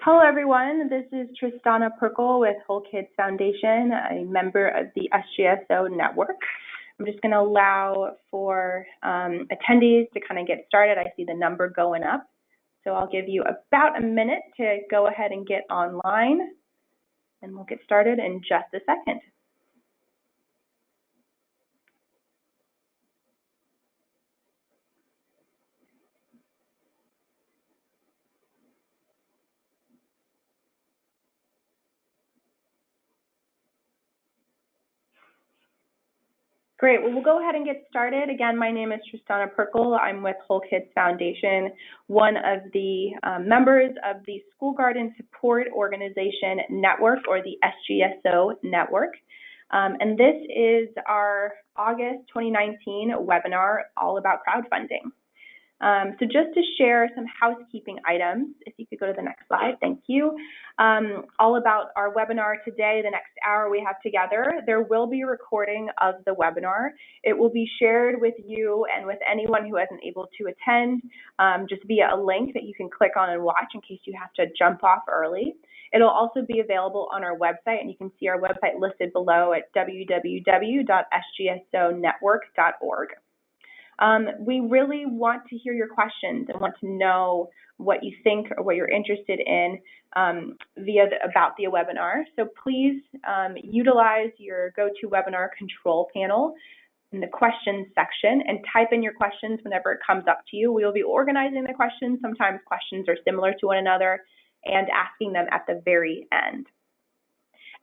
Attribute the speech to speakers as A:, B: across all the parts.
A: Hello, everyone. This is Tristana Perkle with Whole Kids Foundation, a member of the SGSO-Network. I'm just going to allow for attendees to kind of get started. I see the number going up, so I'll give you about a minute to go ahead and get online, and we'll get started in just a second. Great. Well, we'll go ahead and get started. Again, my name is Tristana Perkle. I'm with Whole Kids Foundation, one of the members of the School Garden Support Organization-Network, or the SGSO-Network. And this is our August 2019 webinar all about crowdfunding. So just to share some housekeeping items, if you could go to the next slide, thank you. All about our webinar today, the next hour we have together. There will be a recording of the webinar. It will be shared with you and with anyone who isn't able to attend, just via a link that you can click on and watch in case you have to jump off early. It'll also be available on our website, and you can see our website listed below at www.sgsonetwork.org. We really want to hear your questions and want to know what you think or what you're interested in via about the webinar. So please utilize your GoToWebinar control panel in the questions section and type in your questions whenever it comes up to you. We will be organizing the questions. Sometimes questions are similar to one another and asking them at the very end.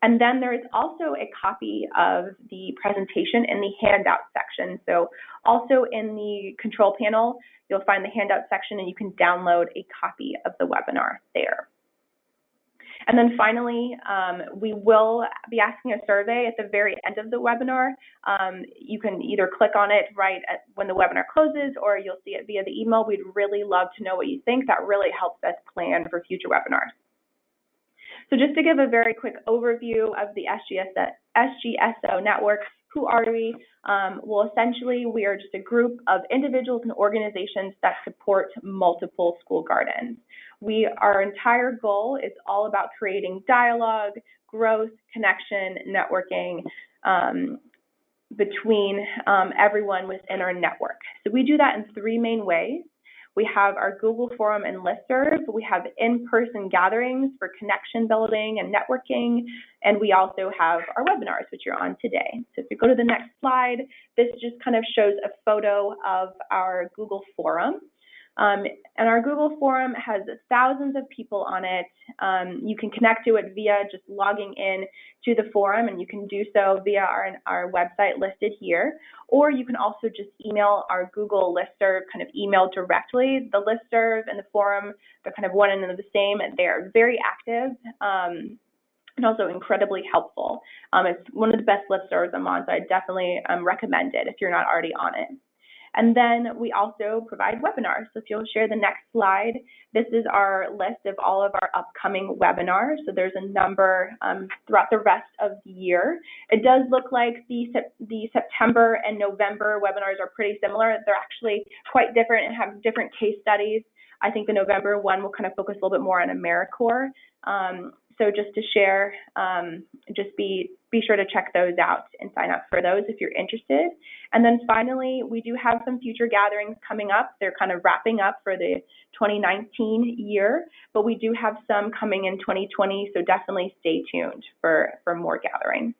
A: And then there is also a copy of the presentation in the handout section. So also in the control panel, you'll find the handout section and you can download a copy of the webinar there. And then finally, we will be asking a survey at the very end of the webinar. You can either click on it right when the webinar closes, or you'll see it via the email. We'd really love to know what you think. That really helps us plan for future webinars. So just to give a very quick overview of the SGSO network, who are we? Well, essentially, we are just a group of individuals and organizations that support multiple school gardens. Our entire goal is all about creating dialogue, growth, connection, networking between everyone within our network. So we do that in three main ways. We have our Google Forum and listserv. We have in-person gatherings for connection building and networking. And we also have our webinars, which you're on today. So if you go to the next slide, this just kind of shows a photo of our Google Forum. And our Google Forum has thousands of people on it. You can connect to it via just logging in to the forum, and you can do so via our website listed here. Or you can also just email our Google listserv, kind of email directly. The listserv and the forum, they're kind of one and the same, and they are very active. And also incredibly helpful. It's one of the best listservs I'm on, so I definitely recommend it if you're not already on it. And then we also provide webinars. So if you'll share the next slide, this is our list of all of our upcoming webinars. So there's a number throughout the rest of the year. It does look like the September and November webinars are pretty similar. They're actually quite different and have different case studies. I think the November one will kind of focus a little bit more on AmeriCorps. So just to share, just be sure to check those out and sign up for those if you're interested. And then finally, we do have some future gatherings coming up. They're kind of wrapping up for the 2019 year, but we do have some coming in 2020, so definitely stay tuned for more gatherings.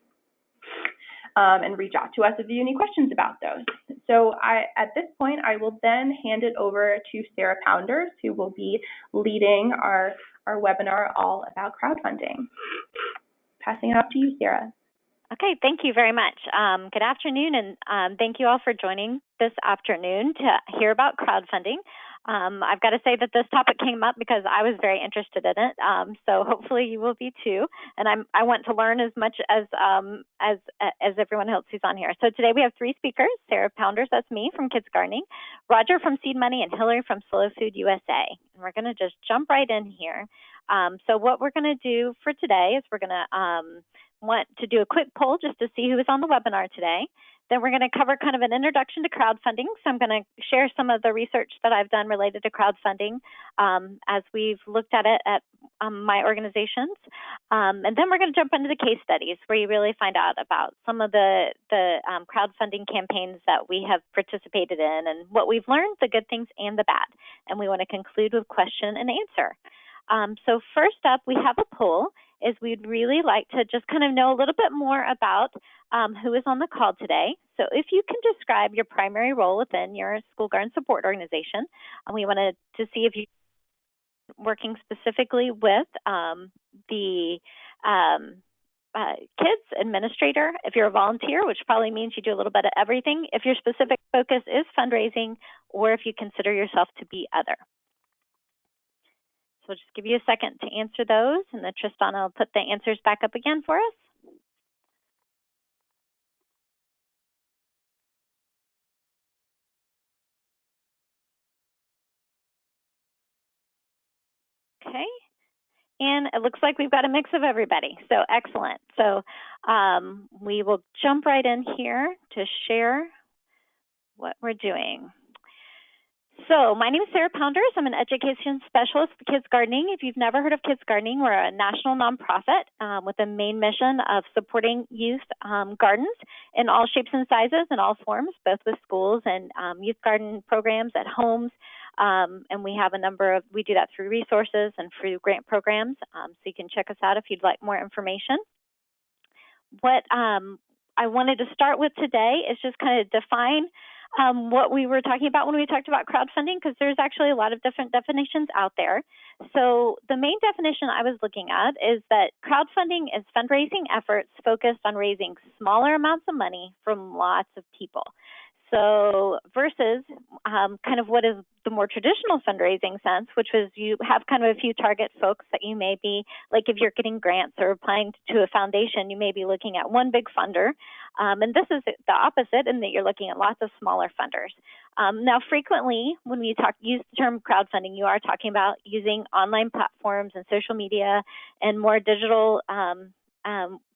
A: And reach out to us if you have any questions about those. So at this point, I will then hand it over to Sarah Pounders, who will be leading our webinar all about crowdfunding. Passing it off to you, Sarah.
B: Okay, thank you very much. Good afternoon, and thank you all for joining this afternoon to hear about crowdfunding. I've got to say that this topic came up because I was very interested in it, so hopefully you will be too. And I want to learn as much as everyone else who's on here. So today we have three speakers: Sarah Pounders, that's me from KidsGardening, Roger from Seed Money, and Hillary from Slow Food USA. And we're going to just jump right in here. So what we're going to do for today is we're going to want to do a quick poll just to see who is on the webinar today. Then we're going to cover kind of an introduction to crowdfunding. So I'm going to share some of the research that I've done related to crowdfunding as we've looked at it at my organizations. And then we're going to jump into the case studies where you really find out about some of the crowdfunding campaigns that we have participated in and what we've learned, the good things and the bad. And we want to conclude with question and answer. So first up, we have a poll. We'd really like to just kind of know a little bit more about who is on the call today. So if you can describe your primary role within your school garden support organization, and we wanted to see if you're working specifically with the kids administrator, if you're a volunteer, which probably means you do a little bit of everything, if your specific focus is fundraising, or if you consider yourself to be other. So we'll just give you a second to answer those, and then Tristan will put the answers back up again for us. Okay, and it looks like we've got a mix of everybody, so excellent. So we will jump right in here to share what we're doing. So my name is Sarah Pounders. I'm an education specialist for KidsGardening. If you've never heard of KidsGardening, we're a national nonprofit with a main mission of supporting youth gardens in all shapes and sizes and all forms, both with schools and youth garden programs at homes. And we have a number of, we do that through resources and through grant programs. So you can check us out if you'd like more information. What I wanted to start with today is just kind of define what we were talking about when we talked about crowdfunding, because there's actually a lot of different definitions out there. So the main definition I was looking at is that crowdfunding is fundraising efforts focused on raising smaller amounts of money from lots of people. So versus kind of what is the more traditional fundraising sense, which was you have kind of a few target folks that you may be, like if you're getting grants or applying to a foundation, you may be looking at one big funder. And this is the opposite in that you're looking at lots of smaller funders. Now, frequently, when we use the term crowdfunding, you are talking about using online platforms and social media and more digital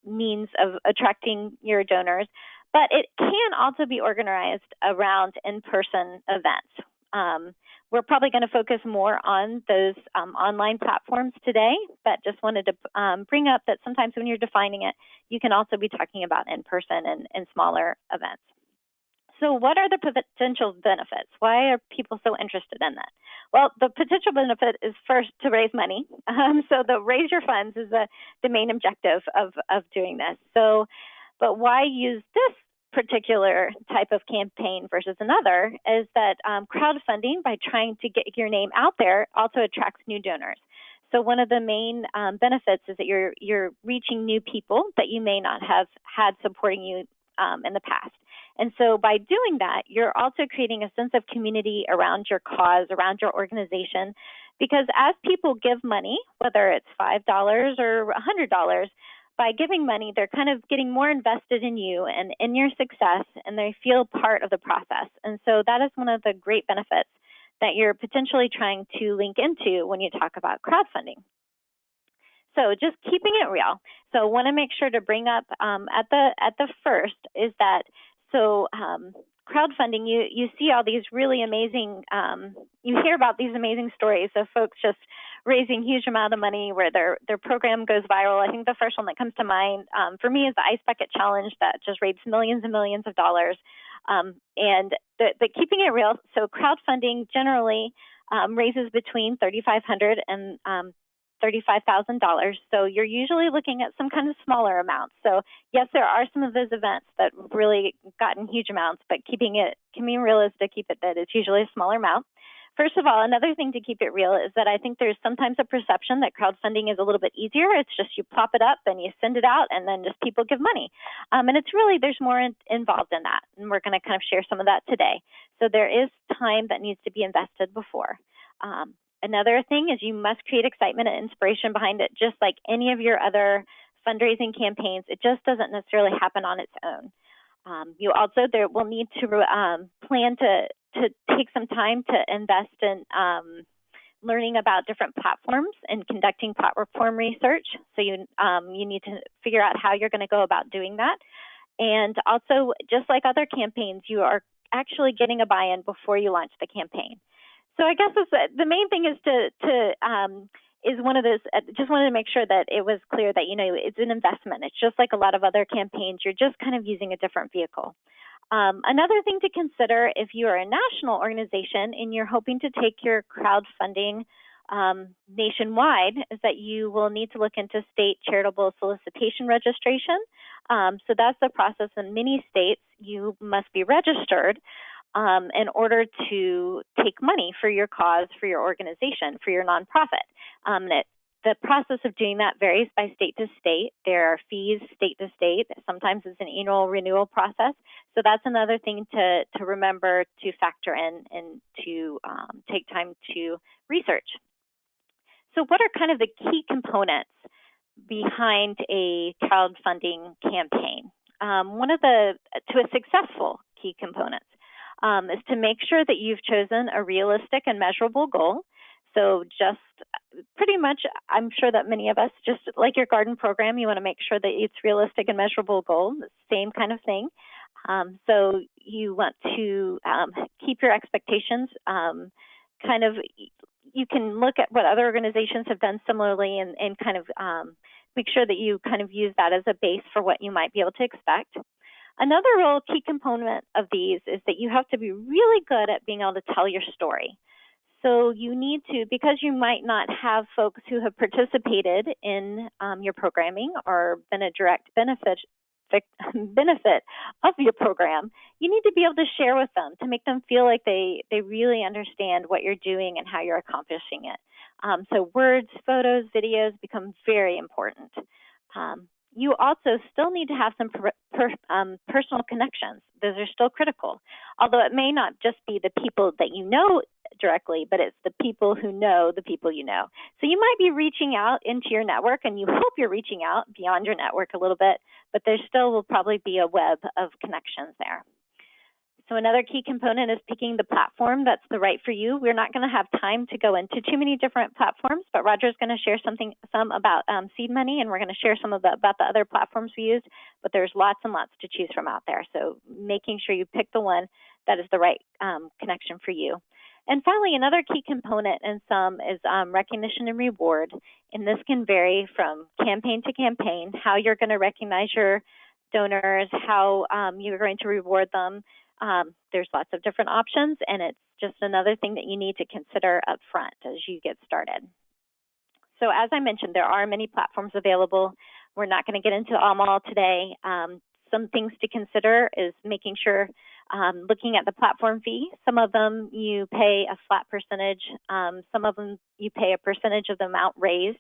B: means of attracting your donors. But it can also be organized around in-person events. We're probably going to focus more on those online platforms today, but just wanted to bring up that sometimes when you're defining it, you can also be talking about in-person and smaller events. So what are the potential benefits? Why are people so interested in that? Well, the potential benefit is first to raise money. So the raise your funds is the main objective of doing this. So, but why use this particular type of campaign versus another is that crowdfunding, by trying to get your name out there, also attracts new donors. So one of the main benefits is that you're reaching new people that you may not have had supporting you in the past. And so by doing that, you're also creating a sense of community around your cause, around your organization, because as people give money, whether it's $5 or $100, by giving money, they're kind of getting more invested in you and in your success, and they feel part of the process. And so that is one of the great benefits that you're potentially trying to link into when you talk about crowdfunding. So just keeping it real. So want to make sure to bring up at the first is that, so crowdfunding, you see all these really amazing, you hear about these amazing stories of folks just raising huge amount of money where their program goes viral. I think the first one that comes to mind for me is the Ice Bucket Challenge that just raised millions and millions of dollars. And the keeping it real, so crowdfunding generally raises between $3,500 and $35,000. So you're usually looking at some kind of smaller amounts. So yes, there are some of those events that really gotten huge amounts, but keeping it real is to keep it that it's usually a smaller amount. First of all, another thing to keep it real is that I think there's sometimes a perception that crowdfunding is a little bit easier. It's just you pop it up and you send it out and then just people give money. And it's really, there's more involved in that. And we're going to kind of share some of that today. So there is time that needs to be invested before. Another thing is you must create excitement and inspiration behind it, just like any of your other fundraising campaigns. It just doesn't necessarily happen on its own. You also will need to plan to take some time to invest in learning about different platforms and conducting platform research. So you need to figure out how you're going to go about doing that. And also, just like other campaigns, you are actually getting a buy-in before you launch the campaign. So I guess the main thing is is one of those, just wanted to make sure that it was clear that, it's an investment. It's just like a lot of other campaigns. You're just kind of using a different vehicle. Another thing to consider if you are a national organization and you're hoping to take your crowdfunding nationwide is that you will need to look into state charitable solicitation registration. So that's the process. In many states, you must be registered in order to take money for your cause, for your organization, for your nonprofit. The process of doing that varies by state to state. There are fees state to state. Sometimes it's an annual renewal process. So that's another thing to remember to factor in and to take time to research. So what are kind of the key components behind a crowdfunding campaign? One of the successful key components is to make sure that you've chosen a realistic and measurable goal. So just pretty much, I'm sure that many of us, just like your garden program, you want to make sure that it's realistic and measurable goal, the same kind of thing. So you want to keep your expectations you can look at what other organizations have done similarly and kind of make sure that you kind of use that as a base for what you might be able to expect. Another real key component of these is that you have to be really good at being able to tell your story. So you need to, because you might not have folks who have participated in your programming or been a direct benefit of your program, you need to be able to share with them to make them feel like they really understand what you're doing and how you're accomplishing it. So words, photos, videos become very important. You also still need to have some personal connections. Those are still critical, although it may not just be the people that you know directly, but it's the people who know the people you know. So you might be reaching out into your network, and you hope you're reaching out beyond your network a little bit, but there still will probably be a web of connections there. So another key component is picking the platform that's the right for you. We're not going to have time to go into too many different platforms, but Roger's going to share some about seed money, and we're going to share some about the other platforms we use, but there's lots and lots to choose from out there. So making sure you pick the one that is the right connection for you. And finally, another key component in some is recognition and reward. And this can vary from campaign to campaign, how you're going to recognize your donors, how you're going to reward them. There's lots of different options, and it's just another thing that you need to consider up front as you get started. So as I mentioned, there are many platforms available. We're not going to get into them all today. Some things to consider is making sure, looking at the platform fee. Some of them you pay a flat percentage. Some of them you pay a percentage of the amount raised.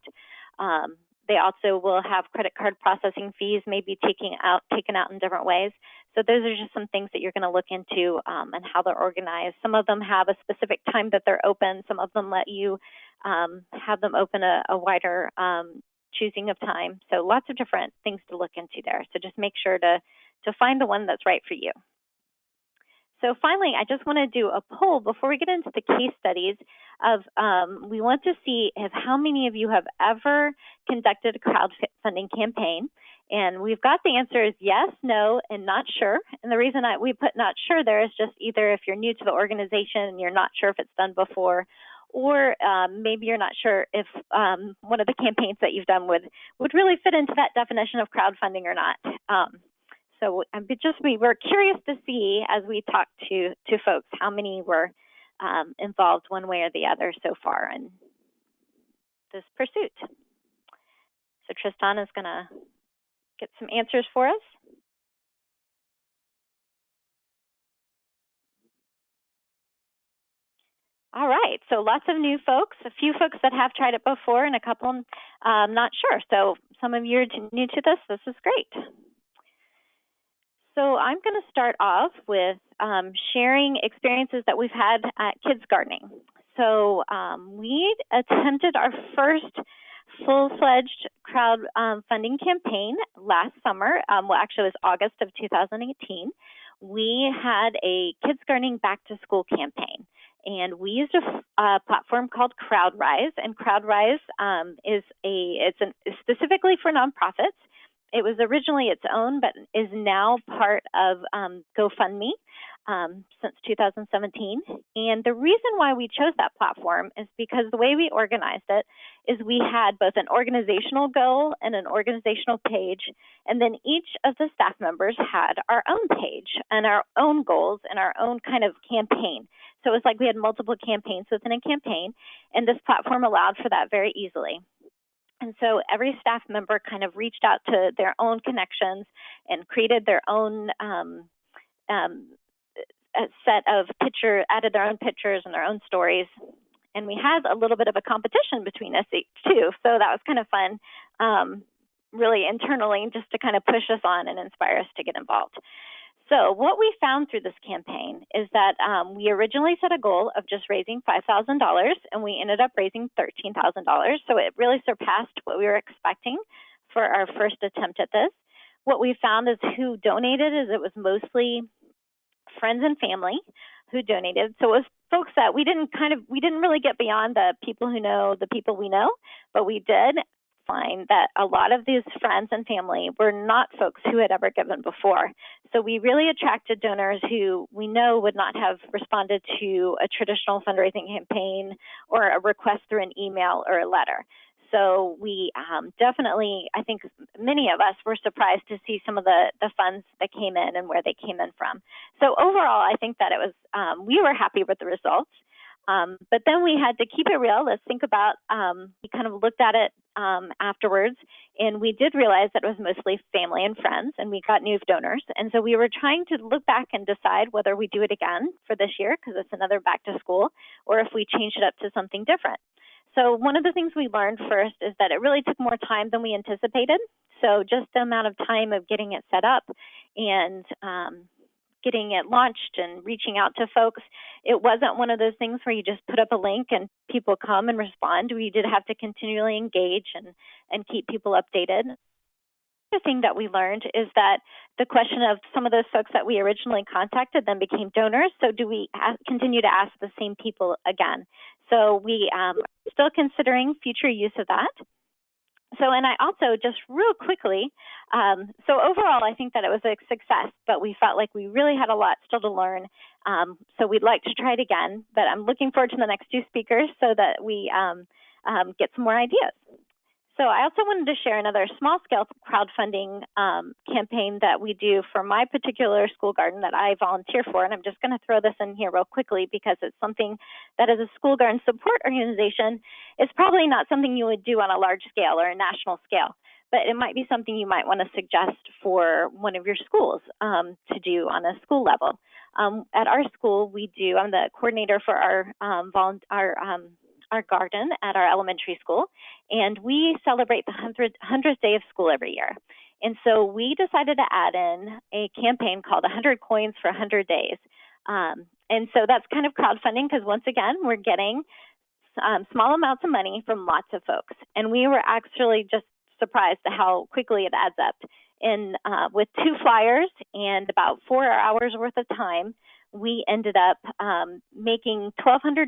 B: They also will have credit card processing fees, maybe taken out in different ways. So those are just some things that you're going to look into and how they're organized. Some of them have a specific time that they're open. Some of them let you have them open a wider choosing of time. So lots of different things to look into there. So just make sure to find the one that's right for you. So finally, I just want to do a poll before we get into the case studies of we want to see how many of you have ever conducted a crowdfunding campaign. And we've got the answers yes, no, and not sure. And the reason we put not sure there is just either if you're new to the organization and you're not sure if it's done before, or maybe you're not sure if one of the campaigns that you've done would really fit into that definition of crowdfunding or not. So we're curious to see as we talk to folks how many were involved one way or the other so far in this pursuit. So Tristan is going to get some answers for us. All right, so lots of new folks, a few folks that have tried it before and a couple not sure. So some of you are new to this. This is great. So I'm going to start off with sharing experiences that we've had at KidsGardening. So we attempted our first full-fledged crowdfunding campaign last summer. Well, actually, it was August of 2018. We had a KidsGardening back-to-school campaign, and we used a platform called CrowdRise. And CrowdRise is specifically for nonprofits. it was originally its own, but is now part of GoFundMe since 2017. And the reason why we chose that platform is because the way we organized it is we had both an organizational goal and an organizational page, and then each of the staff members had our own page and our own goals and our own kind of campaign. So it was like we had multiple campaigns within a campaign, and this platform allowed for that very easily. And so every staff member kind of reached out to their own connections and created their own set of added their own pictures and their own stories. And we had a little bit of a competition between us too. So that was kind of fun, really internally, just to kind of push us on and inspire us to get involved. So what we found through this campaign is that we originally set a goal of just raising $5,000, and we ended up raising $13,000. So it really surpassed what we were expecting for our first attempt at this. What we found is who donated is it was mostly friends and family who donated. So it was folks that we didn't really get beyond the people who know the people we know, but we did find that a lot of these friends and family were not folks who had ever given before. So we really attracted donors who we know would not have responded to a traditional fundraising campaign or a request through an email or a letter. So we definitely, I think many of us were surprised to see some of the funds that came in and where they came in from. So overall, I think that it was, we were happy with the results. But then we had to keep it real. Let's think about, we kind of looked at it afterwards, and we did realize that it was mostly family and friends, and we got new donors. And so we were trying to look back and decide whether we do it again for this year, because it's another back to school, or if we change it up to something different. So one of the things we learned first is that it really took more time than we anticipated. So just the amount of time of getting it set up and getting it launched and reaching out to folks, it wasn't one of those things where you just put up a link and people come and respond. We did have to continually engage and keep people updated. The thing that we learned is that the question of some of those folks that we originally contacted then became donors. So do we continue to ask the same people again? So we are still considering future use of that. So, and I also just real quickly, so overall, I think that it was a success, but we felt like we really had a lot still to learn. So we'd like to try it again, but I'm looking forward to the next two speakers so that we get some more ideas. So I also wanted to share another small-scale crowdfunding campaign that we do for my particular school garden that I volunteer for, and I'm just going to throw this in here real quickly because it's something that as a school garden support organization is probably not something you would do on a large scale or a national scale, but it might be something you might want to suggest for one of your schools to do on a school level. At our school, I'm the coordinator for our garden at our elementary school, and we celebrate the 100th day of school every year. And so we decided to add in a campaign called 100 Coins for 100 Days. And so that's kind of crowdfunding because once again, we're getting small amounts of money from lots of folks. And we were actually just surprised at how quickly it adds up. And with 2 flyers and about 4 hours worth of time, we ended up making $1,200,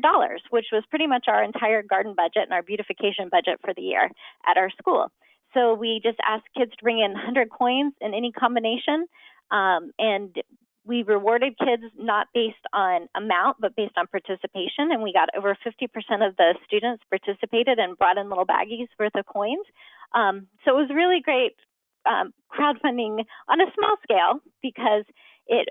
B: which was pretty much our entire garden budget and our beautification budget for the year at our school. So we just asked kids to bring in 100 coins in any combination, and we rewarded kids not based on amount, but based on participation, and we got over 50% of the students participated and brought in little baggies worth of coins. So it was really great crowdfunding on a small scale because it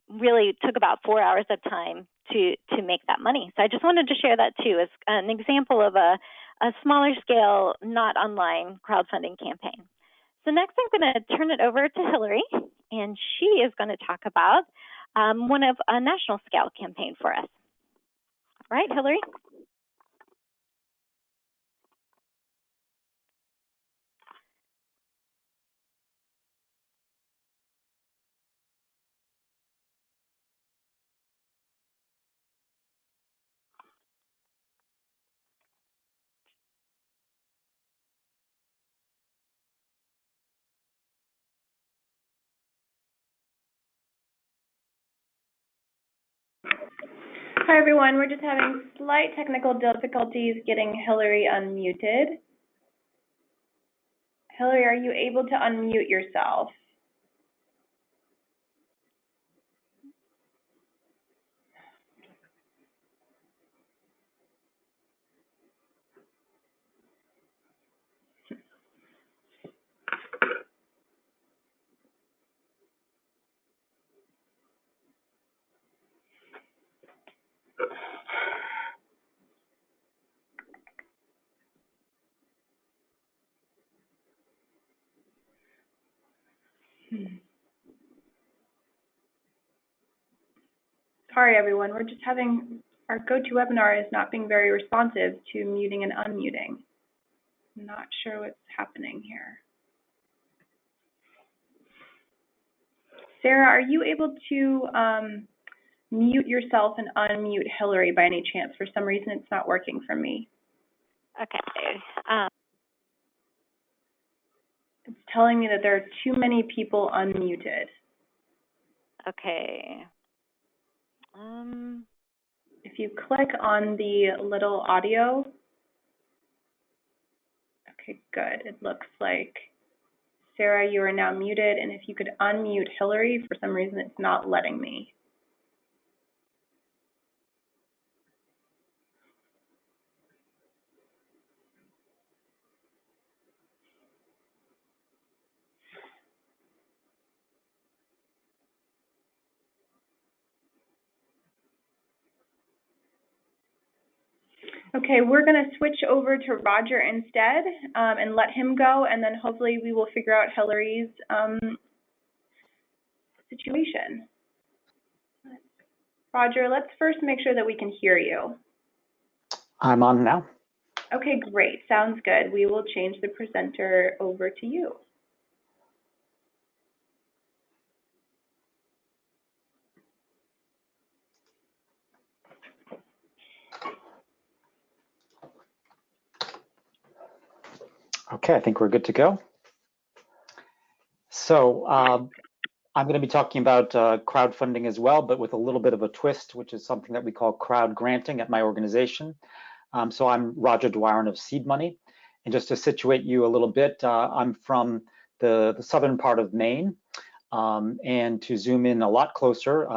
B: really took about 4 hours of time to make that money. So I just wanted to share that too as an example of a smaller scale, not online crowdfunding campaign. So next I'm going to turn it over to Hillary, and she is going to talk about one of a national scale campaign for us. All right, Hillary.
A: Hi, everyone. We're just having slight technical difficulties getting Hillary unmuted. Hillary, are you able to unmute yourself? Sorry, everyone. We're just having our GoToWebinar is not being very responsive to muting and unmuting. I'm not sure what's happening here. Sarah, are you able to mute yourself and unmute Hillary by any chance? For some reason, it's not working for me.
B: Okay.
A: It's telling me that there are too many people unmuted.
B: Okay.
A: If you click on the little audio, okay, good. It looks like, Sarah, you are now muted, and if you could unmute Hillary, for some reason it's not letting me. Okay, we're going to switch over to Roger instead and let him go, and then hopefully we will figure out Hillary's situation. Roger, let's first make sure that we can hear you.
C: I'm on now.
A: Okay, great. Sounds good. We will change the presenter over to you.
C: Okay, I think we're good to go. So I'm going to be talking about crowdfunding as well, but with a little bit of a twist, which is something that we call crowd granting at my organization. So I'm Roger Doiron of Seed Money. And just to situate you a little bit, I'm from the southern part of Maine. And to zoom in a lot closer,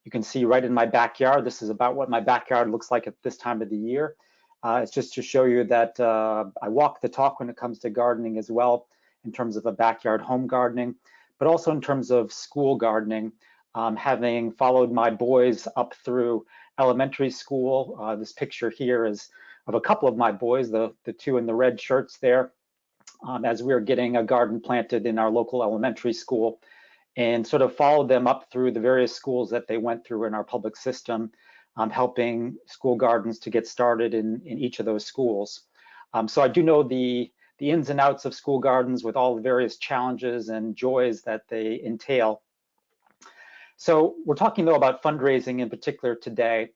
C: you can see right in my backyard. This is about what my backyard looks like at this time of the year. It's just to show you that I walk the talk when it comes to gardening as well, in terms of a backyard home gardening, but also in terms of school gardening, having followed my boys up through elementary school. This picture here is of a couple of my boys, the two in the red shirts there, as we were getting a garden planted in our local elementary school, and sort of followed them up through the various schools that they went through in our public system, helping school gardens to get started in each of those schools. So I do know the ins and outs of school gardens with all the various challenges and joys that they entail. So we're talking though about fundraising in particular today,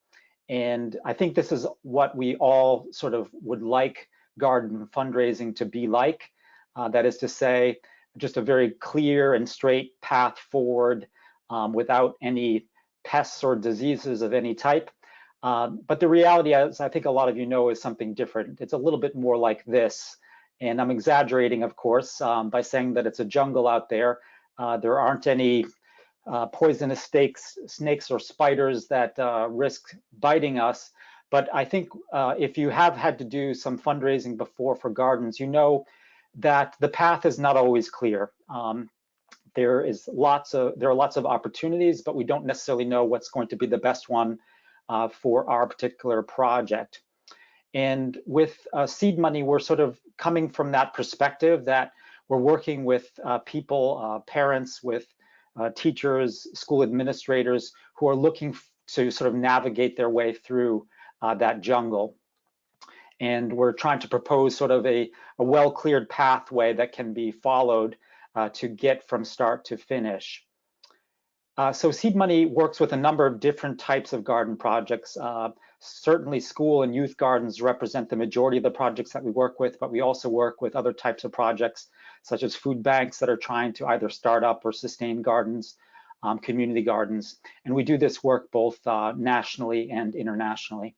C: and I think this is what we all sort of would like garden fundraising to be like. That is to say, just a very clear and straight path forward without any pests or diseases of any type. But the reality, as I think a lot of you know, is something different. It's a little bit more like this. And I'm exaggerating, of course, by saying that it's a jungle out there. There aren't any poisonous snakes or spiders that risk biting us. But I think if you have had to do some fundraising before for gardens, you know that the path is not always clear. There are lots of opportunities, but we don't necessarily know what's going to be the best one for our particular project. And with Seed Money, we're sort of coming from that perspective that we're working with people, parents, with teachers, school administrators who are looking to sort of navigate their way through that jungle. And we're trying to propose sort of a well-cleared pathway that can be followed to get from start to finish. So Seed Money works with a number of different types of garden projects. Certainly school and youth gardens represent the majority of the projects that we work with, but we also work with other types of projects, such as food banks that are trying to either start up or sustain gardens, community gardens. And we do this work both nationally and internationally.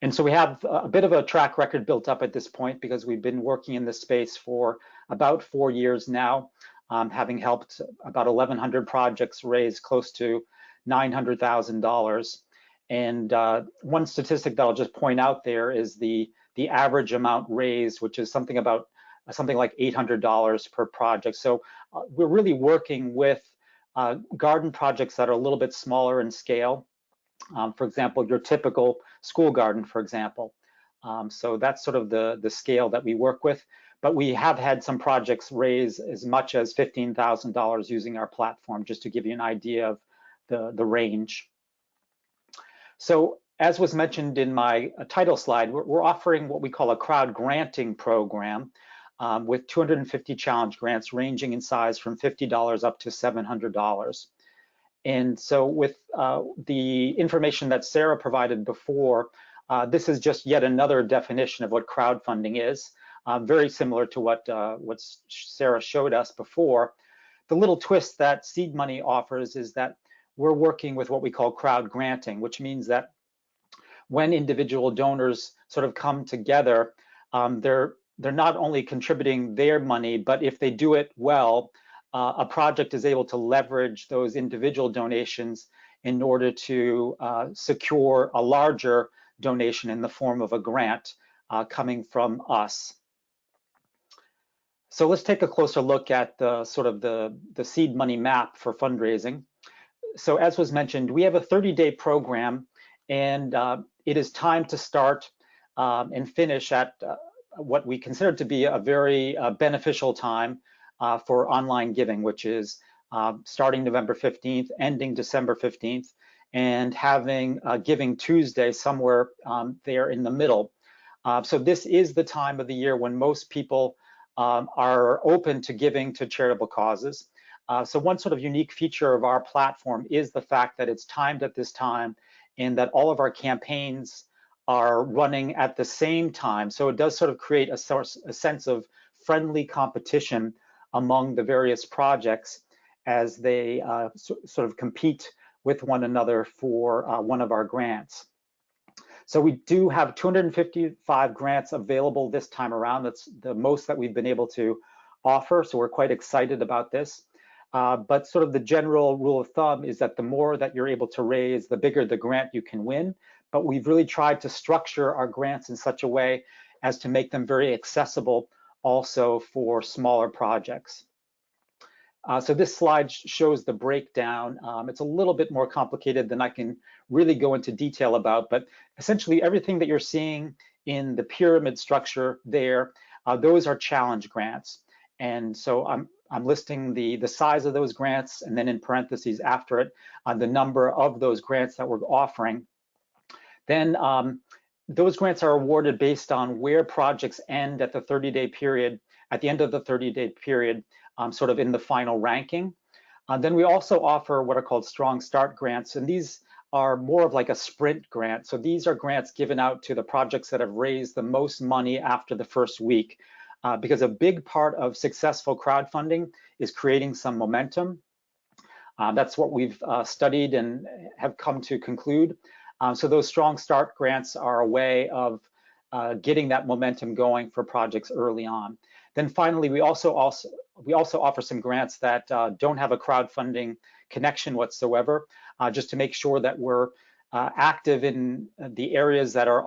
C: And so we have a bit of a track record built up at this point because we've been working in this space for about 4 years now, having helped about 1,100 projects raise close to $900,000. And one statistic that I'll just point out there is the average amount raised, which is something like $800 per project. So we're really working with garden projects that are a little bit smaller in scale. For example, your typical school garden, for example. So that's sort of the scale that we work with. But we have had some projects raise as much as $15,000 using our platform, just to give you an idea of the range. So as was mentioned in my title slide, we're offering what we call a crowd granting program with 250 challenge grants ranging in size from $50 up to $700. And so with the information that Sarah provided before, this is just yet another definition of what crowdfunding is, very similar to what Sarah showed us before. The little twist that seed money offers is that we're working with what we call crowd granting, which means that when individual donors sort of come together, they're not only contributing their money, but if they do it well, a project is able to leverage those individual donations in order to secure a larger donation in the form of a grant coming from us. So let's take a closer look at the sort of the seed money map for fundraising. So as was mentioned, we have a 30-day program, and it is time to start and finish at what we consider to be a very beneficial time for online giving, which is starting November 15th, ending December 15th, and having Giving Tuesday somewhere there in the middle. So this is the time of the year when most people are open to giving to charitable causes. So one sort of unique feature of our platform is the fact that it's timed at this time and that all of our campaigns are running at the same time. So it does sort of create a sense of friendly competition among the various projects as they sort of compete with one another for one of our grants. So we do have 255 grants available this time around. That's the most that we've been able to offer, so we're quite excited about this. But sort of the general rule of thumb is that the more that you're able to raise, the bigger the grant you can win. But we've really tried to structure our grants in such a way as to make them very accessible also for smaller projects. So this slide shows the breakdown. It's a little bit more complicated than I can really go into detail about, but essentially everything that you're seeing in the pyramid structure there, those are challenge grants. And so I'm listing the size of those grants, and then in parentheses after it, the number of those grants that we're offering. Then those grants are awarded based on where projects end at the 30-day period, at the end of the 30-day period, sort of in the final ranking. Then we also offer what are called Strong Start grants, and these are more of like a sprint grant. So these are grants given out to the projects that have raised the most money after the first week, because a big part of successful crowdfunding is creating some momentum. That's what we've studied and have come to conclude. So those Strong Start grants are a way of getting that momentum going for projects early on. Then finally, we also offer some grants that don't have a crowdfunding connection whatsoever, just to make sure that we're active in the areas that are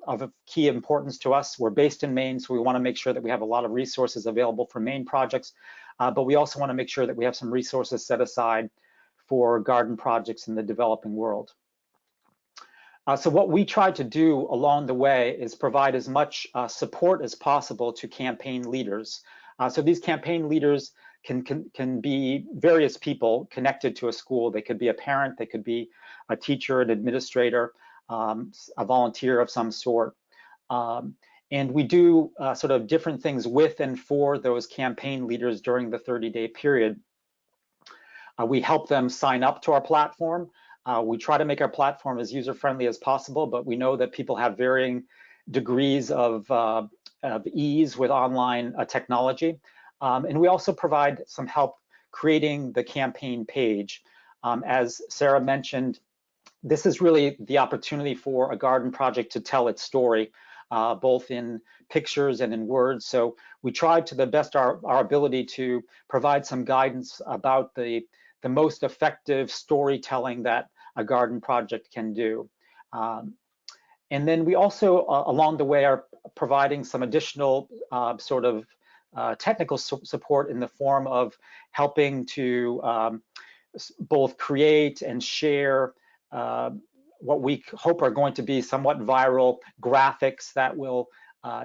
C: of key importance to us. We're based in Maine, so we want to make sure that we have a lot of resources available for Maine projects, but we also want to make sure that we have some resources set aside for garden projects in the developing world. So what we try to do along the way is provide as much support as possible to campaign leaders. So these campaign leaders can be various people connected to a school. They could be a parent, they could be a teacher, an administrator, a volunteer of some sort. And we do sort of different things with and for those campaign leaders during the 30-day period. We help them sign up to our platform. We try to make our platform as user-friendly as possible, but we know that people have varying degrees of ease with online technology. And we also provide some help creating the campaign page. As Sarah mentioned, this is really the opportunity for a garden project to tell its story, both in pictures and in words. So we tried to the best our ability to provide some guidance about the most effective storytelling that a garden project can do. And then we also, along the way, are providing some additional sort of technical support in the form of helping to both create and share what we hope are going to be somewhat viral graphics that will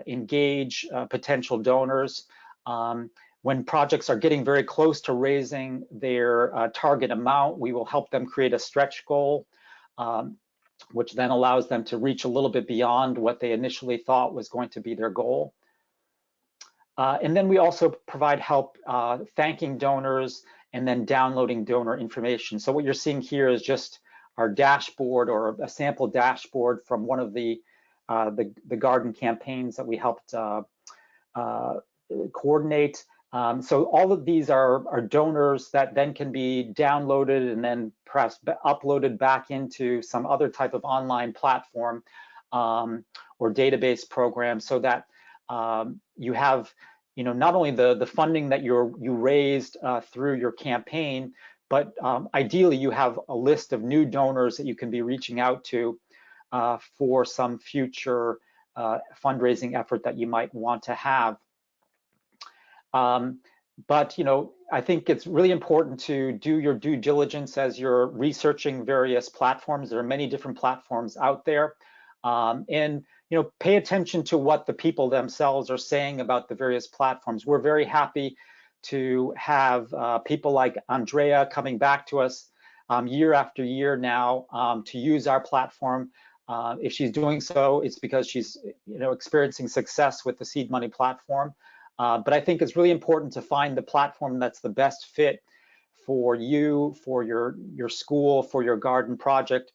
C: engage potential donors. When projects are getting very close to raising their target amount, we will help them create a stretch goal, which then allows them to reach a little bit beyond what they initially thought was going to be their goal. And then we also provide help thanking donors and then downloading donor information. So what you're seeing here is just our dashboard, or a sample dashboard from one of the garden campaigns that we helped coordinate. So all of these are donors that then can be downloaded and then perhaps uploaded back into some other type of online platform or database program, so that you have, not only the funding that you raised through your campaign, but ideally you have a list of new donors that you can be reaching out to for some future fundraising effort that you might want to have. But I think it's really important to do your due diligence as you're researching various platforms. There are many different platforms out there, and pay attention to what the people themselves are saying about the various platforms. We're very happy to have people like Andrea coming back to us year after year now to use our platform. If she's doing so, it's because she's experiencing success with the seed money platform. But I think it's really important to find the platform that's the best fit for you, for your school, for your garden project.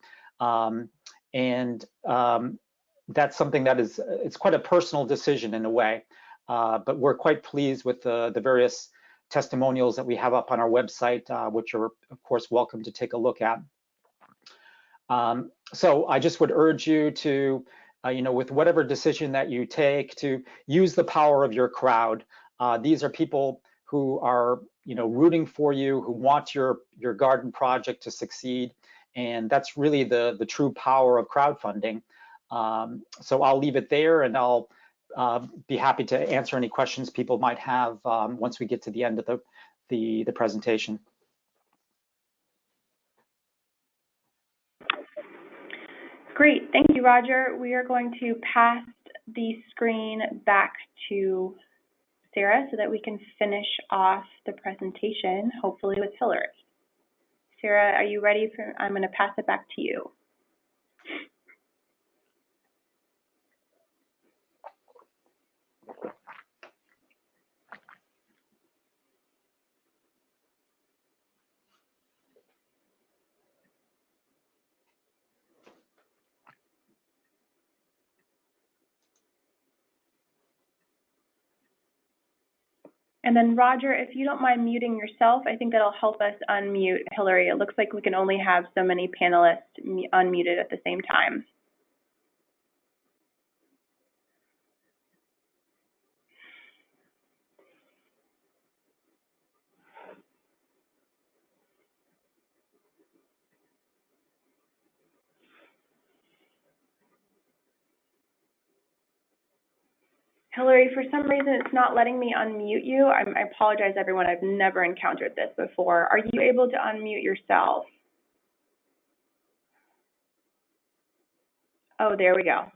C: That's something that it's quite a personal decision in a way. But we're quite pleased with the various testimonials that we have up on our website, which are, of course, welcome to take a look at. So I just would urge you to, with whatever decision that you take, to use the power of your crowd. These are people who are, rooting for you, who want your garden project to succeed, and that's really the true power of crowdfunding. So I'll leave it there, and I'll be happy to answer any questions people might have once we get to the end of the presentation.
A: Great, thank you, Roger. We are going to pass the screen back to Sarah so that we can finish off the presentation, hopefully with Hillary. Sarah, are you ready? I'm going to pass it back to you. And then Roger, if you don't mind muting yourself, I think that'll help us unmute Hillary. It looks like we can only have so many panelists unmuted at the same time. Hillary, for some reason, it's not letting me unmute you. I apologize, everyone. I've never encountered this before. Are you able to unmute yourself? Oh, there we go.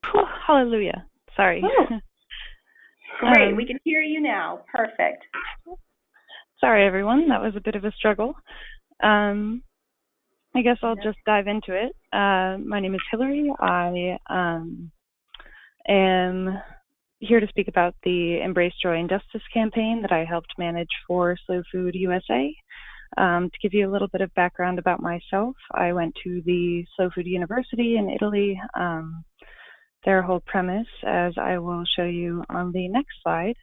D: Whew, hallelujah. Sorry.
A: Oh. Great. We can hear you now. Perfect.
D: Sorry, everyone. That was a bit of a struggle. I guess I'll just dive into it. My name is Hillary. I am here to speak about the Embrace Joy and Justice campaign that I helped manage for Slow Food USA. To give you a little bit of background about myself, I went to the Slow Food University in Italy. Their whole premise, as I will show you on the next slide,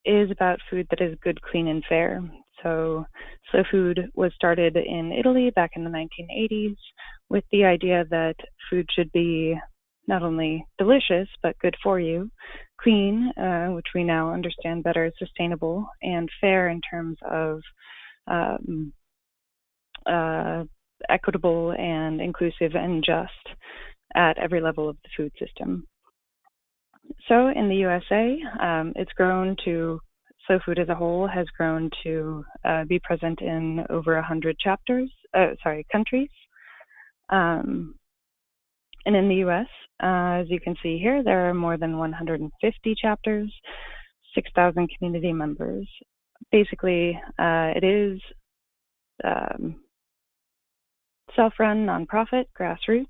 D: is about food that is good, clean, and fair. So slow food was started in Italy back in the 1980s with the idea that food should be not only delicious, but good for you, clean, which we now understand better as sustainable, and fair in terms of equitable and inclusive and just at every level of the food system. So in the USA, it's grown to, slow food as a whole has grown to be present in over 100 countries. And in the US, as you can see here, there are more than 150 chapters, 6,000 community members. Basically, it is self-run, nonprofit, grassroots.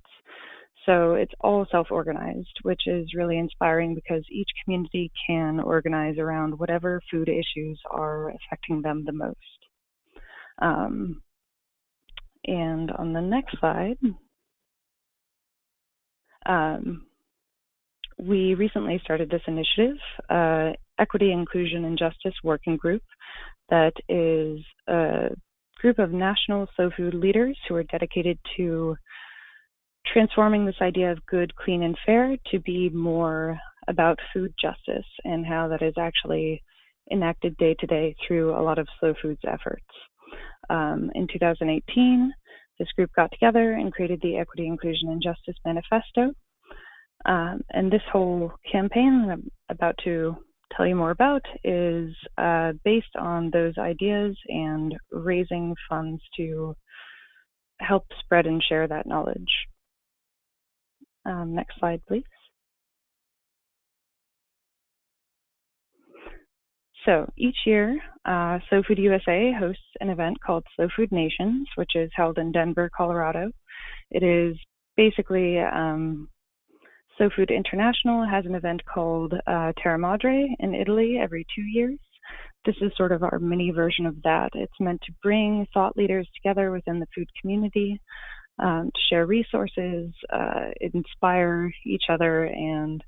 D: So it's all self-organized, which is really inspiring because each community can organize around whatever food issues are affecting them the most. And on the next slide, we recently started this initiative, Equity, Inclusion, and Justice Working Group, that is a group of national slow food leaders who are dedicated to transforming this idea of good, clean, and fair to be more about food justice and how that is actually enacted day to day through a lot of slow foods efforts. In 2018, this group got together and created the Equity, Inclusion, and Justice Manifesto. And this whole campaign that I'm about to tell you more about is based on those ideas and raising funds to help spread and share that knowledge. Next slide, please. So each year, Slow Food USA hosts an event called Slow Food Nations, which is held in Denver, Colorado. It is basically Slow Food International has an event called Terra Madre in Italy every 2 years. This is sort of our mini version of that. It's meant to bring thought leaders together within the food community, to share resources, inspire each other, and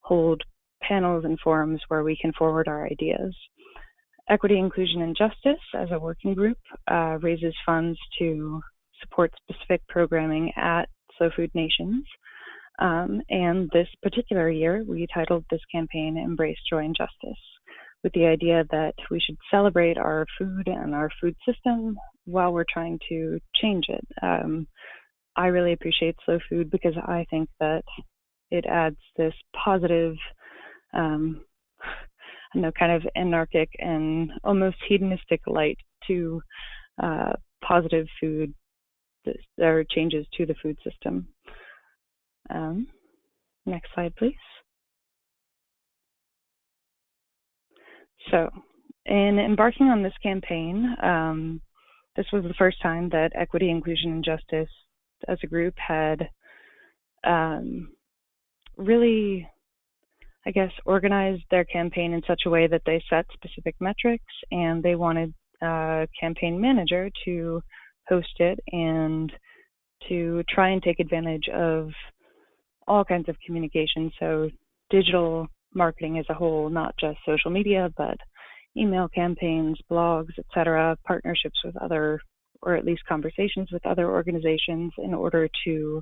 D: hold panels and forums where we can forward our ideas. Equity, Inclusion, and Justice as a working group raises funds to support specific programming at Slow Food Nations. And this particular year, we titled this campaign Embrace Joy and Justice, with the idea that we should celebrate our food and our food system while we're trying to change it. I really appreciate slow food because I think that it adds this positive, kind of anarchic and almost hedonistic light to positive food or changes to the food system. Next slide, please. So, in embarking on this campaign, this was the first time that Equity, Inclusion, and Justice as a group had really, I guess, organized their campaign in such a way that they set specific metrics, and they wanted a campaign manager to host it and to try and take advantage of all kinds of communication. So digital marketing as a whole, not just social media, but email campaigns, blogs, etc., partnerships with other, or at least conversations with other organizations in order to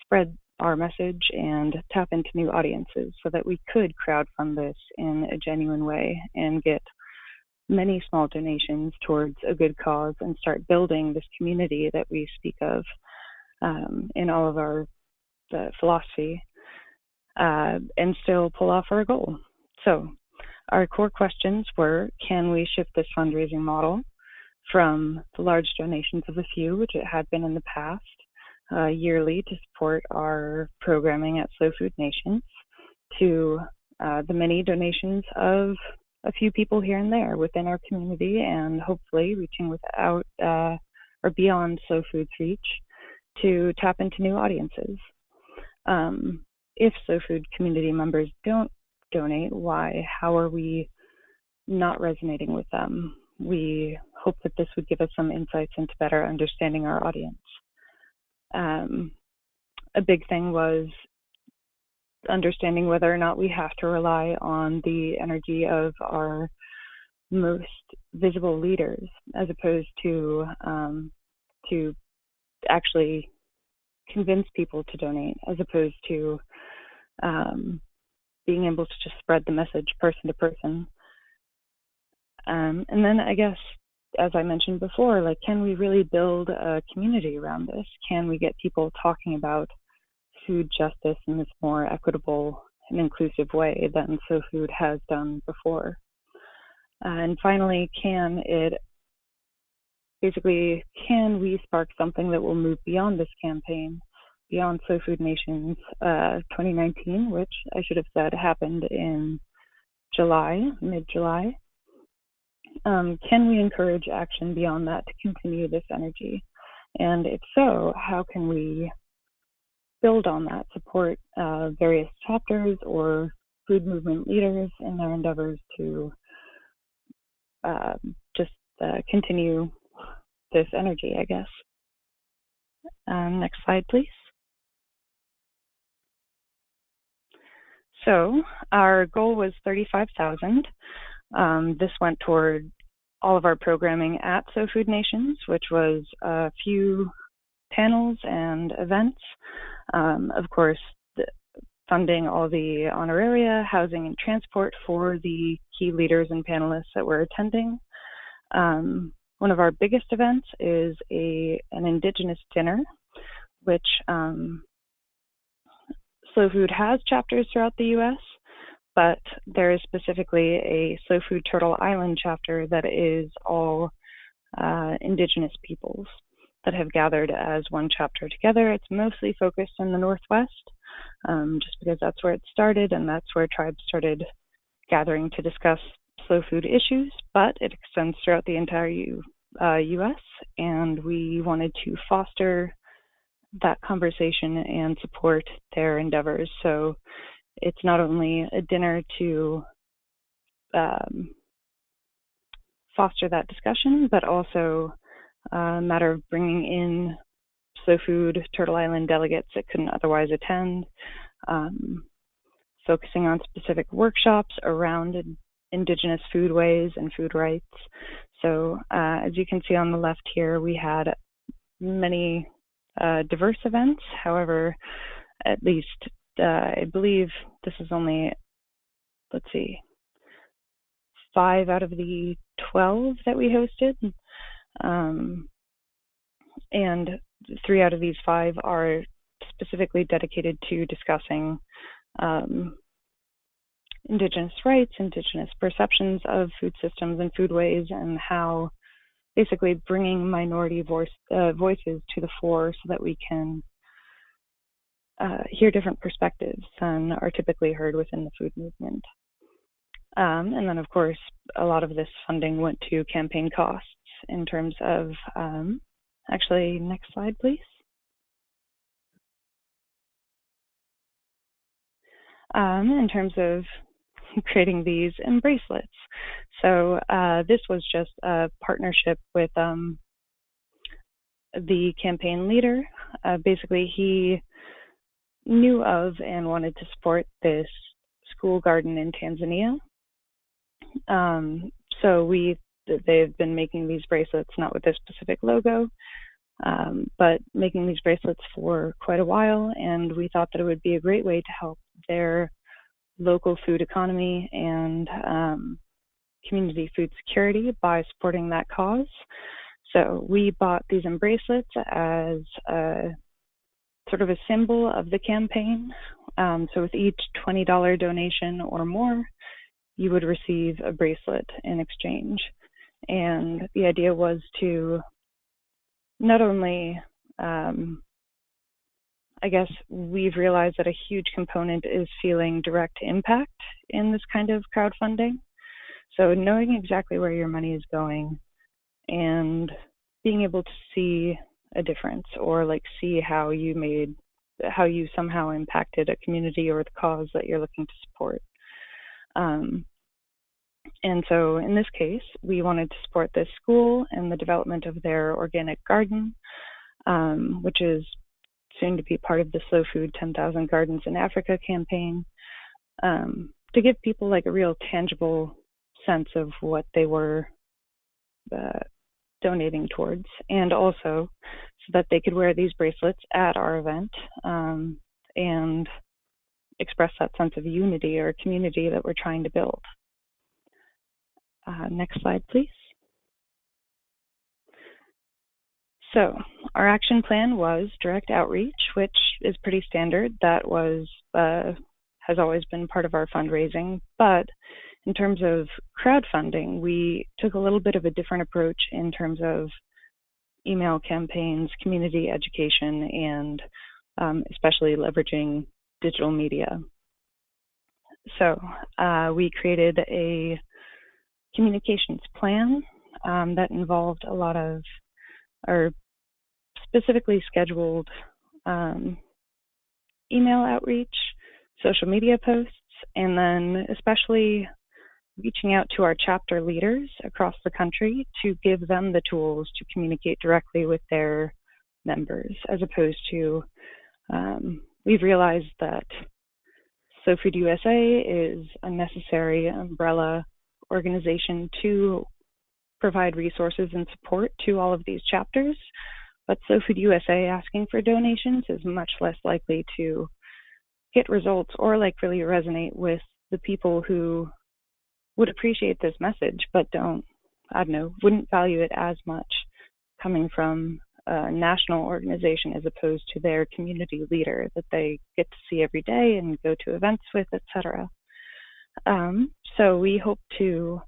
D: spread our message and tap into new audiences so that we could crowdfund this in a genuine way and get many small donations towards a good cause and start building this community that we speak of in all of our philosophy, and still pull off our goal. So our core questions were, can we shift this fundraising model from the large donations of a few, which it had been in the past, yearly to support our programming at Slow Food Nations, to the many donations of a few people here and there within our community, and hopefully reaching without or beyond Slow Food's reach to tap into new audiences. If Slow Food community members don't donate, why? How are we not resonating with them? We hope that this would give us some insights into better understanding our audience. A big thing was understanding whether or not we have to rely on the energy of our most visible leaders, as opposed to actually convince people to donate, as opposed to being able to just spread the message person to person. And then I guess, as I mentioned before, like, can we really build a community around this? Can we get people talking about food justice in this more equitable and inclusive way than SoFood has done before? And finally, can we spark something that will move beyond this campaign, beyond SoFood Nation's 2019, which I should have said happened in July, mid-July? Can we encourage action beyond that to continue this energy? And if so, how can we build on that, support various chapters or food movement leaders in their endeavors to continue this energy, I guess. Next slide, please. So our goal was 35,000. This went toward all of our programming at SoFood Nations, which was a few panels and events. Of course, funding all the honoraria, housing and transport for the key leaders and panelists that were attending. One of our biggest events is an Indigenous dinner, which Slow Food has chapters throughout the U.S., but there is specifically a Slow Food Turtle Island chapter that is all Indigenous peoples that have gathered as one chapter together. It's mostly focused in the Northwest, just because that's where it started and that's where tribes started gathering to discuss slow food issues, but it extends throughout the entire U.S., and we wanted to foster that conversation and support their endeavors. So it's not only a dinner to foster that discussion, but also a matter of bringing in Slow Food Turtle Island delegates that couldn't otherwise attend, focusing on specific workshops around Indigenous foodways and food rights. So as you can see on the left here, we had many diverse events. However, at least I believe this is only, 5 out of the 12 that we hosted. And 3 out of these 5 are specifically dedicated to discussing Indigenous rights, Indigenous perceptions of food systems and foodways, and how basically bringing minority voices to the fore so that we can hear different perspectives than are typically heard within the food movement. And then, of course, a lot of this funding went to campaign costs in terms of, actually, next slide, please. In terms of creating these EMBRACELets. So this was just a partnership with the campaign leader. Basically, he knew of and wanted to support this school garden in Tanzania. So they've been making these bracelets, not with this specific logo, but making these bracelets for quite a while, and we thought that it would be a great way to help their local food economy and community food security by supporting that cause. So we bought these EMBRACELets as a sort of a symbol of the campaign. So with each $20 donation or more, you would receive a bracelet in exchange. And the idea was to not only, I guess we've realized that a huge component is feeling direct impact in this kind of crowdfunding. So knowing exactly where your money is going and being able to see a difference, or like see how you somehow impacted a community or the cause that you're looking to support. And so in this case, we wanted to support this school and the development of their organic garden, which is soon to be part of the Slow Food 10,000 Gardens in Africa campaign, to give people like a real tangible sense of what they were donating towards, and also so that they could wear these bracelets at our event and express that sense of unity or community that we're trying to build. Next slide, please. So our action plan was direct outreach, which is pretty standard. That was has always been part of our fundraising. But in terms of crowdfunding, we took a little bit of a different approach in terms of email campaigns, community education, and especially leveraging digital media. So we created a communications plan that involved a lot of, or specifically scheduled email outreach, social media posts, and then especially reaching out to our chapter leaders across the country to give them the tools to communicate directly with their members, as opposed to, we've realized that So Food USA is a necessary umbrella organization to provide resources and support to all of these chapters, but So Food USA asking for donations is much less likely to get results or like really resonate with the people who would appreciate this message but wouldn't value it as much coming from a national organization as opposed to their community leader that they get to see every day and go to events with, etc. So we hope to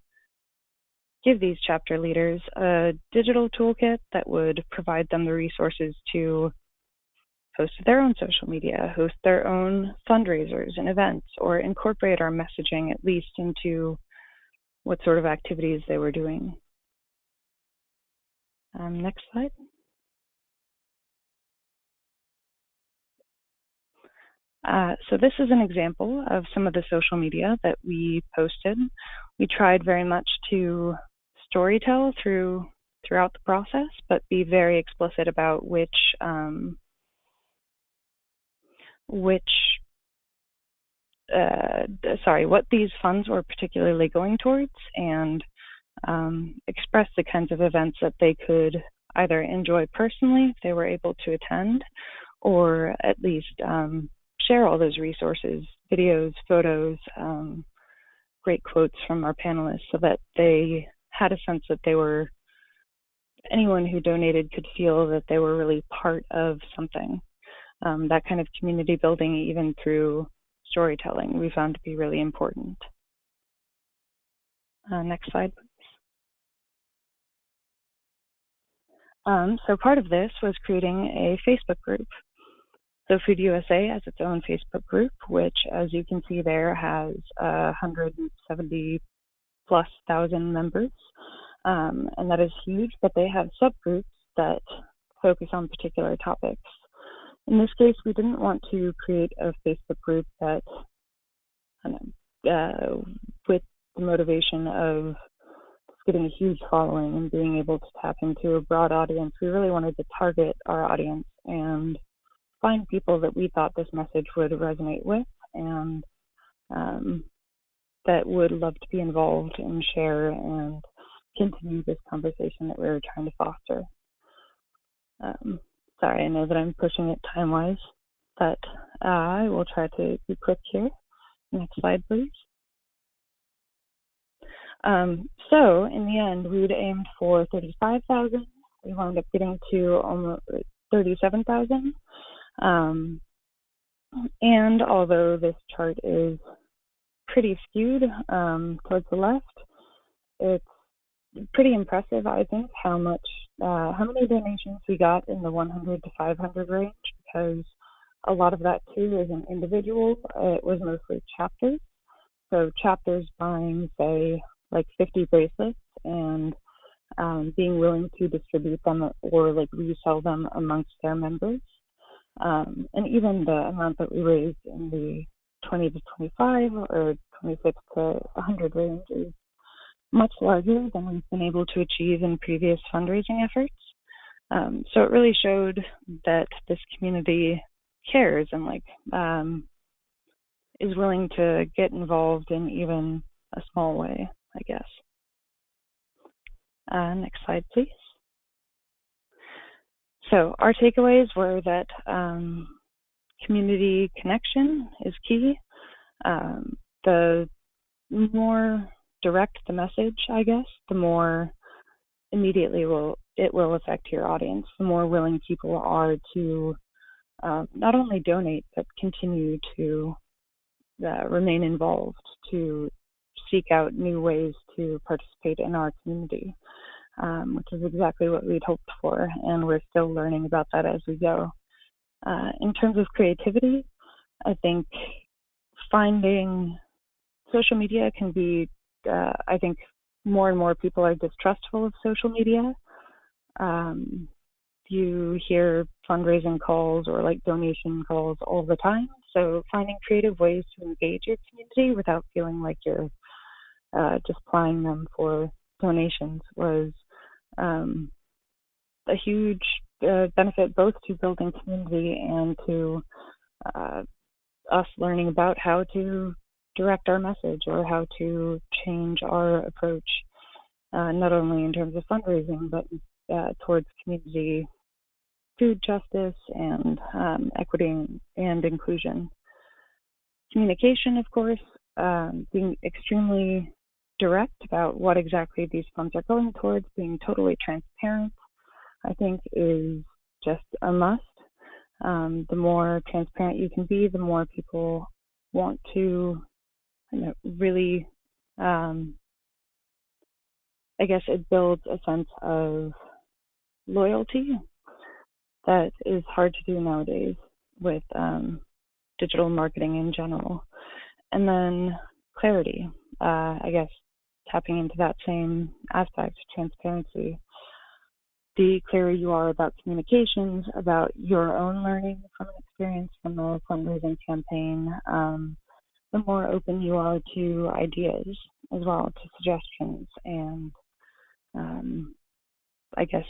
D: give these chapter leaders a digital toolkit that would provide them the resources to host their own social media, host their own fundraisers and events, or incorporate our messaging at least into what sort of activities they were doing. Next slide. So this is an example of some of the social media that we posted. We tried very much to storytell throughout the process, but be very explicit about what these funds were particularly going towards, and express the kinds of events that they could either enjoy personally if they were able to attend, or at least share all those resources, videos, photos, great quotes from our panelists, so that they had a sense that anyone who donated could feel that they were really part of something. That kind of community building, even through storytelling, we found to be really important. Next slide, please. So part of this was creating a Facebook group. So Food USA has its own Facebook group, which, as you can see there, has 170,000+ members, and that is huge. But they have subgroups that focus on particular topics. In this case, we didn't want to create a Facebook group that, with the motivation of getting a huge following and being able to tap into a broad audience. We really wanted to target our audience and find people that we thought this message would resonate with, and that would love to be involved and share and continue this conversation that we were trying to foster. Sorry, I know that I'm pushing it time-wise, but I will try to be quick here. Next slide, please. So in the end, we'd aimed for 35,000. We wound up getting to almost 37,000. And although this chart is pretty skewed towards the left, it's pretty impressive, I think, how many donations we got in the 100 to 500 range, because a lot of that too is an individual. It was mostly chapters. So chapters buying, say, like 50 bracelets and being willing to distribute them or like resell them amongst their members. And even the amount that we raised in the 20 to 25 or 26 to 100 range is much larger than we've been able to achieve in previous fundraising efforts. So it really showed that this community cares and is willing to get involved in even a small way. I guess. Next slide, please. So our takeaways were that community connection is key. The more direct the message, I guess, the more immediately it will affect your audience. The more willing people are to not only donate, but continue to remain involved, to seek out new ways to participate in our community, which is exactly what we'd hoped for, and we're still learning about that as we go. In terms of creativity, I think finding social media can be, I think more and more people are distrustful of social media. You hear fundraising calls or like donation calls all the time. So finding creative ways to engage your community without feeling like you're just plying them for donations was a huge benefit both to building community and to us learning about how to direct our message or how to change our approach, not only in terms of fundraising, but towards community food justice and equity and inclusion. Communication, of course, being extremely direct about what exactly these funds are going towards, being totally transparent, I think is just a must. The more transparent you can be, the more people want to really, I guess it builds a sense of loyalty that is hard to do nowadays with digital marketing in general. And then clarity, I guess tapping into that same aspect, transparency. The clearer you are about communications, about your own learning from an experience from a fundraising campaign, the more open you are to ideas as well, to suggestions, and I guess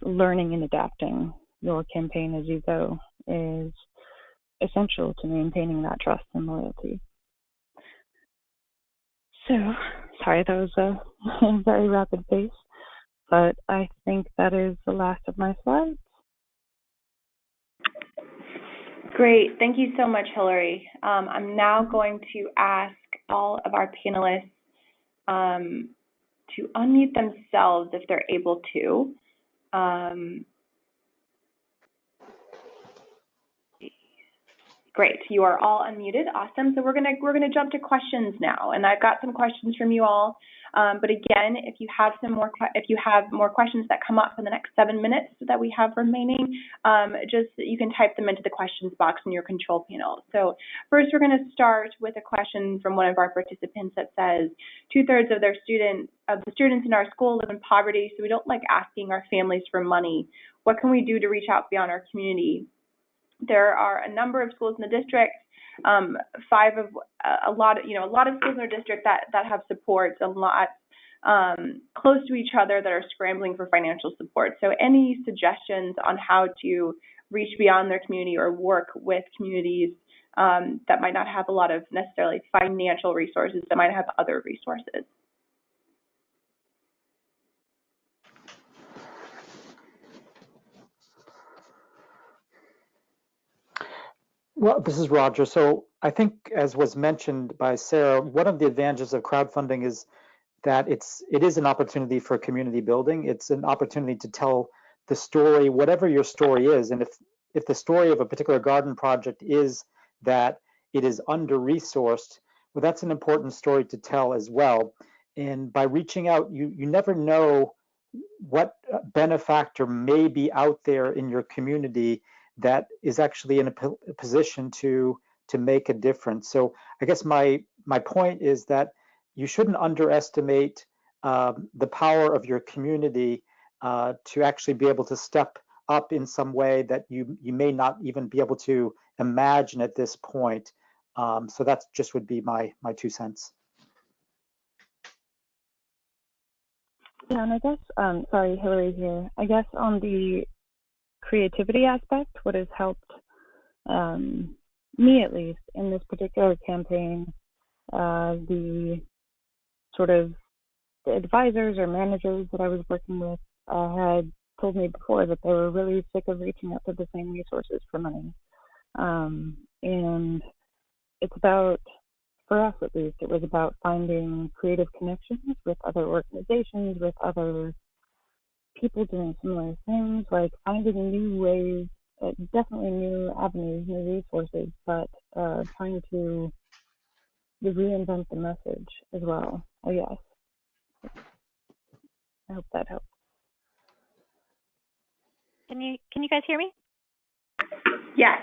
D: learning and adapting your campaign as you go is essential to maintaining that trust and loyalty. So, sorry, that was a very rapid pace, but I think that is the last of my slides.
A: Great. Thank you so much, Hillary. I'm now going to ask all of our panelists to unmute themselves if they're able to. Great, you are all unmuted. Awesome. So we're gonna jump to questions now, and I've got some questions from you all. But again, if you have more questions that come up in the next 7 minutes that we have remaining, you can type them into the questions box in your control panel. So first, we're going to start with a question from one of our participants that says, 2/3 of the students in our school live in poverty, so we don't like asking our families for money. What can we do to reach out beyond our community? There are a number of schools in the district, a lot of schools in our district that have supports, a lot close to each other that are scrambling for financial support. So any suggestions on how to reach beyond their community or work with communities that might not have a lot of necessarily financial resources, that might have other resources?
C: Well, this is Roger. So I think, as was mentioned by Sarah, one of the advantages of crowdfunding is that it is an opportunity for community building. It's an opportunity to tell the story, whatever your story is. And if the story of a particular garden project is that it is under-resourced, well, that's an important story to tell as well. And by reaching out, you never know what benefactor may be out there in your community that is actually in a position to make a difference. So I guess my point is that you shouldn't underestimate the power of your community to actually be able to step up in some way that you may not even be able to imagine at this point. So that just would be my 2 cents.
D: Yeah, and I guess, sorry, Hillary here. I guess on the creativity aspect, what has helped me, at least, in this particular campaign, the sort of the advisors or managers that I was working with had told me before that they were really sick of reaching out to the same resources for money. And it's about, for us at least, it was about finding creative connections with other organizations, with other people doing similar things, like finding new ways, definitely new avenues, new resources, but trying to reinvent the message as well, I guess. I hope that helps.
B: Can you guys hear me?
A: Yes.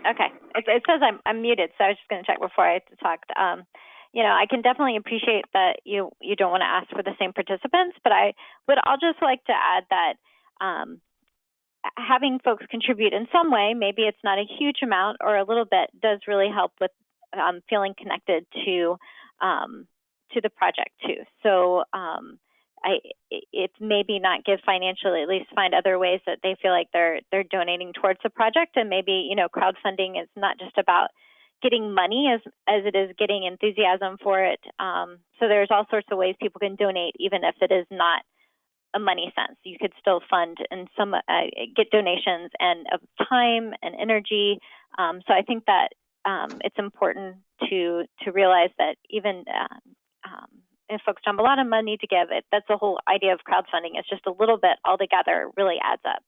B: Okay. It says I'm muted, so I was just going to check before I talked. I can definitely appreciate that you don't want to ask for the same participants, but I'll just like to add that having folks contribute in some way, maybe it's not a huge amount or a little bit, does really help with feeling connected to the project too. So it's maybe not give financially, at least find other ways that they feel like they're donating towards the project. And maybe, crowdfunding is not just about getting money as it is getting enthusiasm for it. So there's all sorts of ways people can donate, even if it is not a money sense. You could still fund and some get donations and of time and energy. So I think that it's important to realize that even if folks don't have a lot of money to give, that's the whole idea of crowdfunding. It's just a little bit altogether really adds up.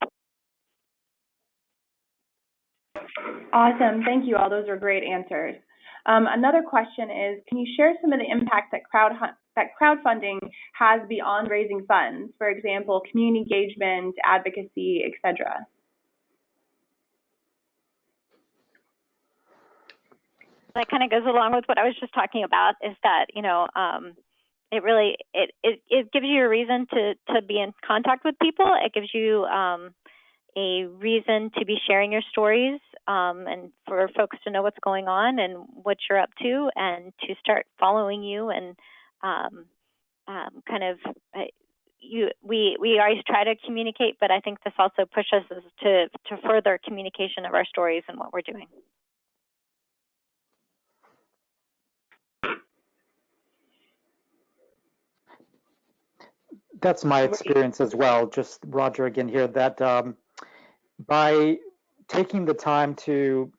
A: Awesome. Thank you all. Those are great answers. Another question is, can you share some of the impact that crowdfunding has beyond raising funds? For example, community engagement, advocacy, etc.
B: That kind of goes along with what I was just talking about, is that, it really, it gives you a reason to be in contact with people. It gives you a reason to be sharing your stories and for folks to know what's going on and what you're up to, and to start following you and we always try to communicate, but I think this also pushes us to further communication of our stories and what we're doing.
C: That's my experience as well. Just Roger again here, that by taking the time to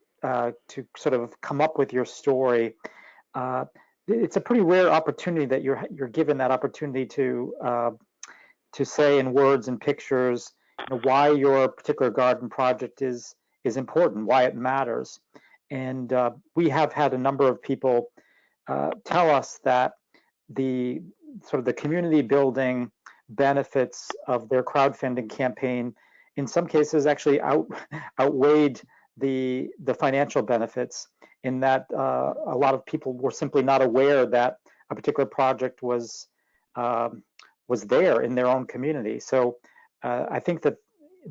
C: sort of come up with your story, it's a pretty rare opportunity that you're given that opportunity to say in words and pictures why your particular garden project is important, why it matters. And we have had a number of people tell us that the community building benefits of their crowdfunding campaign in some cases actually outweighed the financial benefits, in that a lot of people were simply not aware that a particular project was there in their own community. So I think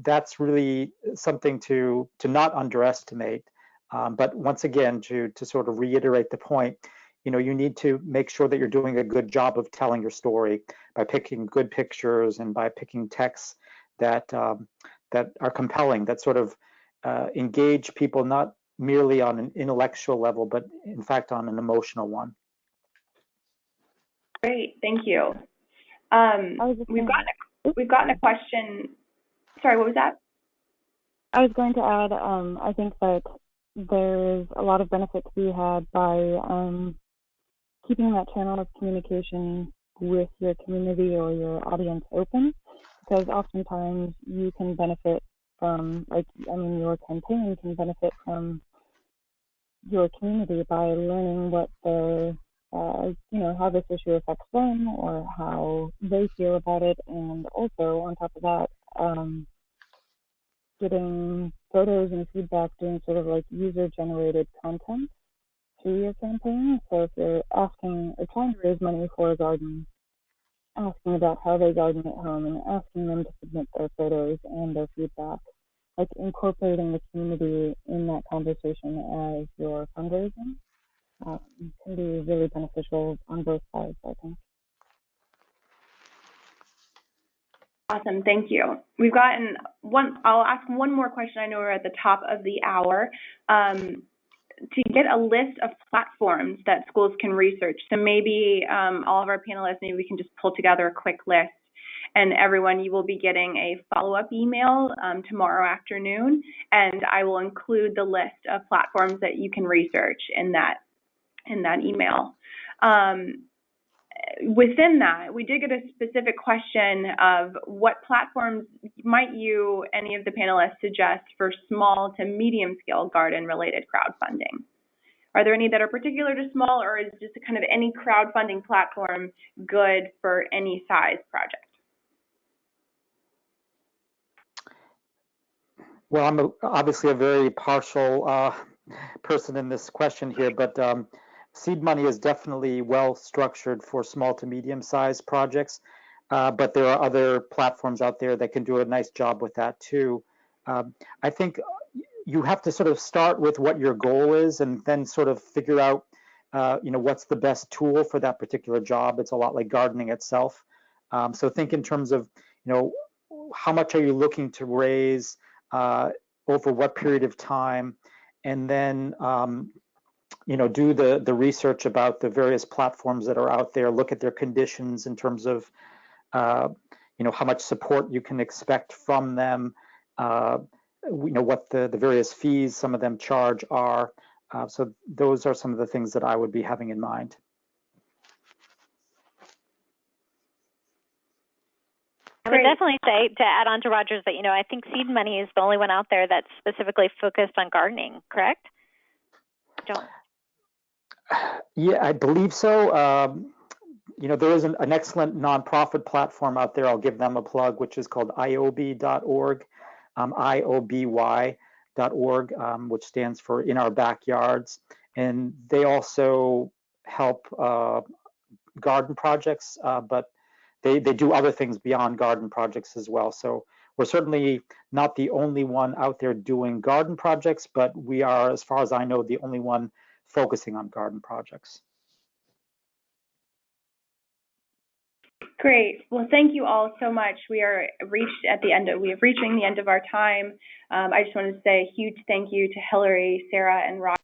C: that's really something to not underestimate. But once again, to sort of reiterate the point, you need to make sure that you're doing a good job of telling your story by picking good pictures and by picking texts that are compelling, that sort of engage people not merely on an intellectual level, but in fact on an emotional one.
A: Great, thank you. We've gotten a question. Sorry, what was that?
D: I was going to add, I think that there's a lot of benefit to be had by keeping that channel of communication with your community or your audience open, because oftentimes you can benefit from, your campaign can benefit from your community by learning what their, how this issue affects them or how they feel about it. And also on top of that, getting photos and feedback, doing sort of like user-generated content through your campaign. So if you're asking or trying to raise money for a garden, asking about how they garden at home and asking them to submit their photos and their feedback, like incorporating the community in that conversation as you're fundraising can be really beneficial on both sides, I think.
A: Awesome, thank you. We've gotten I'll ask one more question. I know we're at the top of the hour. to get a list of platforms that schools can research. So maybe all of our panelists, maybe we can just pull together a quick list. And everyone, you will be getting a follow-up email tomorrow afternoon, and I will include the list of platforms that you can research in that email. Within that, we did get a specific question of what platforms might you, any of the panelists, suggest for small to medium-scale garden-related crowdfunding? Are there any that are particular to small, or is just kind of any crowdfunding platform good for any size project?
C: Well, I'm obviously a very partial person in this question here, but seed money is definitely well structured for small to medium sized projects, but there are other platforms out there that can do a nice job with that too. I think you have to sort of start with what your goal is and then sort of figure out what's the best tool for that particular job. It's a lot like gardening itself. So think in terms of how much are you looking to raise, over what period of time, and then do the research about the various platforms that are out there, look at their conditions in terms of how much support you can expect from them, what the various fees some of them charge are. So those are some of the things that I would be having in mind.
B: I would definitely say, to add on to Roger's, that I think seed money is the only one out there that's specifically focused on gardening, correct?
C: Yeah, I believe so. There is an excellent nonprofit platform out there. I'll give them a plug, which is called ioby.org, IOBY.org, which stands for In Our Backyards. And they also help garden projects, but they do other things beyond garden projects as well. So we're certainly not the only one out there doing garden projects, but we are, as far as I know, the only one focusing on garden projects.
A: Great. Well, thank you all so much. We are reaching the end of our time. I just want to say a huge thank you to Hillary, Sarah, and Rob